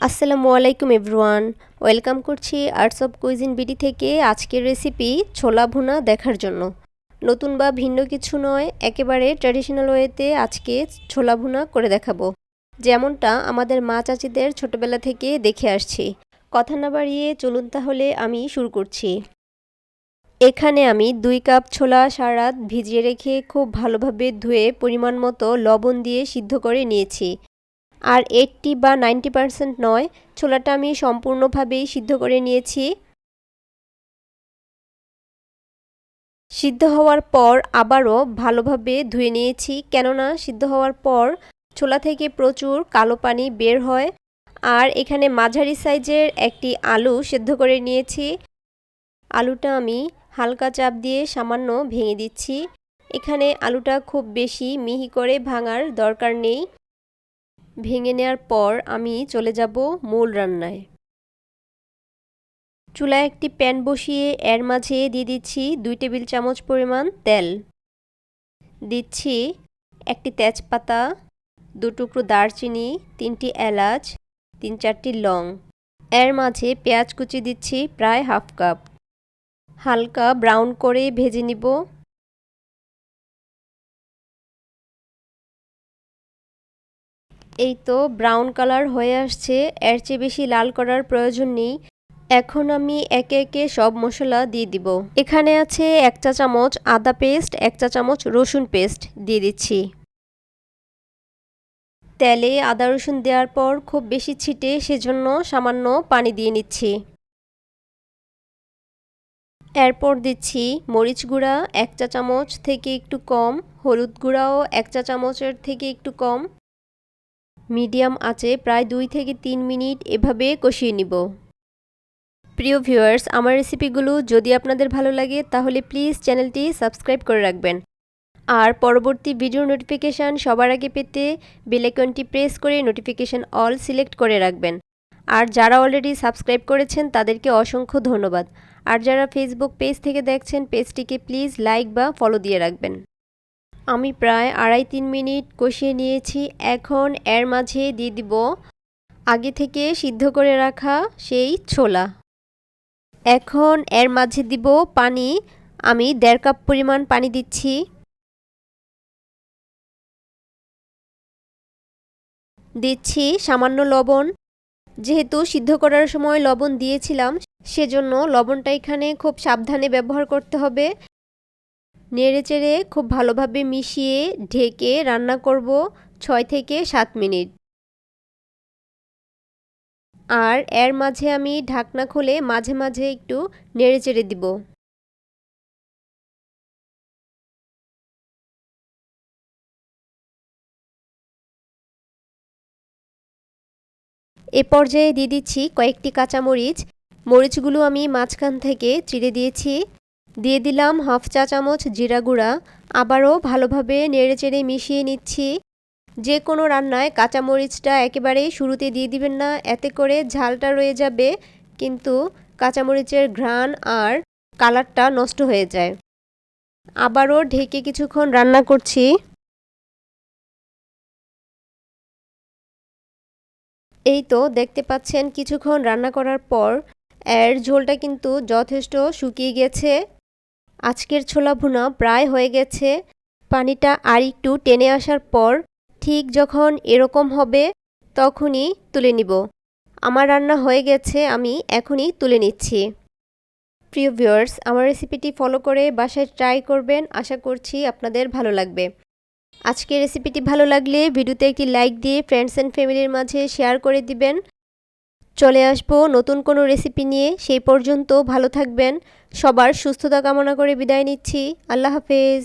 আসসালামু আলাইকুম everyone, welcome করছি আর্টস অফ কুইজিন বিডি থেকে আজকের রেসিপি ছোলা ভুনা দেখার জন্য। নতুন বা ভিন্ন কিছু নয়, একেবারে ট্র্যাডিশনাল ওয়েতে আজকে ছোলা ভুনা করে দেখাবো, যেমনটা আমাদের মা চাচিদের ছোটবেলা থেকে দেখে আসছি। কথা না বাড়িয়ে চলুন তাহলে আমি শুরু করছি। এখানে আমি 2 কাপ ছোলা সারা রাত ভিজিয়ে রেখে খুব ভালোভাবে ধুয়ে পরিমাণ মতো লবণ দিয়ে সিদ্ধ করে নিয়েছি। আর 80 বা 90% নয়, ছোলাটা আমি সম্পূর্ণভাবেই সিদ্ধ করে নিয়েছি। সিদ্ধ হওয়ার পর আবারও ভালোভাবে ধুয়ে নিয়েছি, কেননা সিদ্ধ হওয়ার পর ছোলা থেকে প্রচুর কালো পানি বের হয়। আর এখানে মাঝারি সাইজের একটি আলু সিদ্ধ করে নিয়েছি। আলুটা আমি হালকা চাপ দিয়ে সামান্য ভেঙে দিচ্ছি। এখানে আলুটা খুব বেশি মিহি করে ভাঙার দরকার নেই। ভেঙে নেওয়ার পর আমি চলে যাব মূল রান্নায়। চুলায় একটি প্যান বসিয়ে এর মাঝে দিয়ে দিচ্ছি 2 টেবিল চামচ পরিমাণ তেল। দিচ্ছি একটি তেজপাতা, 2 টুকরো দারচিনি, 3টি এলাচ, 3-4টি লং। এর মাঝে পেঁয়াজ কুচি দিচ্ছি প্রায় হাফ কাপ। হালকা ব্রাউন করে ভেজে নিব। এই তো ব্রাউন কালার হয়ে আসছে, এর চেয়ে বেশি লাল করার প্রয়োজন নেই। এখন আমি একে একে সব মশলা দিয়ে দিব। এখানে আছে 1 চা চামচ আদা পেস্ট, 1 চা চামচ রসুন পেস্ট দিয়ে দিচ্ছি। তেলে আদা রসুন দেওয়ার পর খুব বেশি ছিটে, সেজন্য সামান্য পানি দিয়ে নিচ্ছি। এরপর দিচ্ছি মরিচ গুঁড়া 1 চা চামচ থেকে একটু কম, হলুদ গুঁড়াও 1 চা চামচের থেকে একটু কম। মিডিয়াম আঁচে প্রায় 2 থেকে 3 মিনিট এভাবে কষিয়ে নিব। প্রিয় ভিউয়ার্স, আমার রেসিপিগুলো যদি আপনাদের ভালো লাগে তাহলে প্লিজ চ্যানেলটি সাবস্ক্রাইব করে রাখবেন। আর পরবর্তী ভিডিও নোটিফিকেশান সবার আগে পেতে বেল আইকনটি প্রেস করে নোটিফিকেশান অল সিলেক্ট করে রাখবেন। আর যারা অলরেডি সাবস্ক্রাইব করেছেন তাদেরকে অসংখ্য ধন্যবাদ। আর যারা ফেসবুক পেজ থেকে দেখছেন পেজটিকে প্লিজ লাইক বা ফলো দিয়ে রাখবেন। আমি প্রায় 2.5-3 মিনিট কষিয়ে নিয়েছি। এখন এর মাঝে দিয়ে দিব আগে থেকে সিদ্ধ করে রাখা সেই ছোলা। এখন এর মাঝে দিব পানি। আমি 1.5 কাপ পরিমাণ পানি দিচ্ছি। দিচ্ছি সামান্য লবণ। যেহেতু সিদ্ধ করার সময় লবণ দিয়েছিলাম, সেজন্য লবণটা এখানে খুব সাবধানে ব্যবহার করতে হবে। নেড়েচেড়ে খুব ভালোভাবে মিশিয়ে ঢেকে রান্না করব 6 থেকে 7 মিনিট। আর এর মাঝে আমি ঢাকনা খুলে মাঝে মাঝে একটু নেড়েচেড়ে দিব। এ পর্যায়ে দিয়ে দিচ্ছি কয়েকটি কাঁচামরিচ। মরিচগুলো আমি মাঝখান থেকে চিড়ে দিয়েছি। দিয়ে দিলাম হাফ চা চামচ জিরা গুঁড়া। আবারও ভালোভাবে নেড়েচেড়ে মিশিয়ে নিচ্ছি। যে কোনো রান্নায় কাঁচামরিচটা একেবারে শুরুতে দিয়ে দিবেন না, এতে করে ঝালটা রয়ে যাবে, কিন্তু কাঁচামরিচের ঘ্রাণ আর কালারটা নষ্ট হয়ে যায়। আবারও ঢেকে কিছুক্ষণ রান্না করছি। এই তো দেখতে পাচ্ছেন কিছুক্ষণ রান্না করার পর এর ঝোলটা কিন্তু যথেষ্ট শুকিয়ে গেছে। আজকের ছোলা ভুনা প্রায় হয়ে গেছে। পানিটা আর একটু টেনে আসার পর ঠিক যখন এরকম হবে তখনই তুলে নিব। আমার রান্না হয়ে গেছে, আমি এখনই তুলে নিচ্ছি। প্রিয় ভিউয়ার্স, আমার রেসিপিটি ফলো করে বাসায় ট্রাই করবেন, আশা করছি আপনাদের ভালো লাগবে। আজকের রেসিপিটি ভালো লাগলে ভিডিওতে একটি লাইক দিয়ে ফ্রেন্ডস অ্যান্ড ফ্যামিলির মাঝে শেয়ার করে দিবেন। চলে আসবো নতুন কোনো রেসিপি নিয়ে, সেই পর্যন্ত ভালো থাকবেন। সবার সুস্থতা কামনা করে বিদায় নিচ্ছি। আল্লাহ হাফেজ।